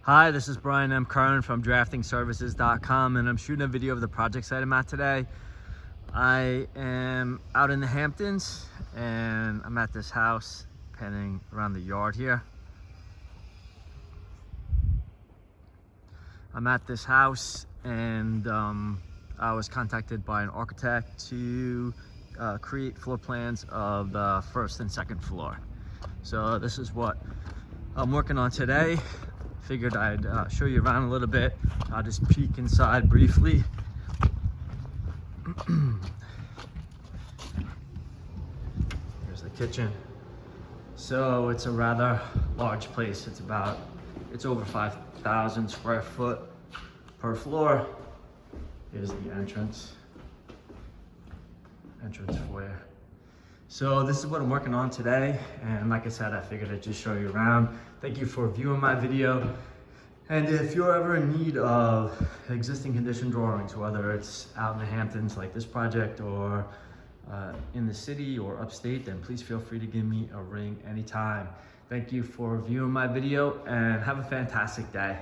Hi, this is Brian M. Curran from draftingservices.com, and I'm shooting a video of the project site I'm at today. I am out in the Hamptons and I'm at this house panning around the yard here. I'm at this house and I was contacted by an architect to create floor plans of the first and second floor. So this is what I'm working on today. Figured I'd show you around a little bit. I'll just peek inside briefly. Here's the kitchen. So it's a rather large place. It's over 5,000 square foot per floor. Here's the entrance foyer. So this is what I'm working on today, and like I said, I figured I'd just show you around. Thank you for viewing my video, and if you're ever in need of existing condition drawings, whether it's out in the Hamptons like this project or in the city or upstate, then please feel free to give me a ring anytime. Thank you for viewing my video and have a fantastic day.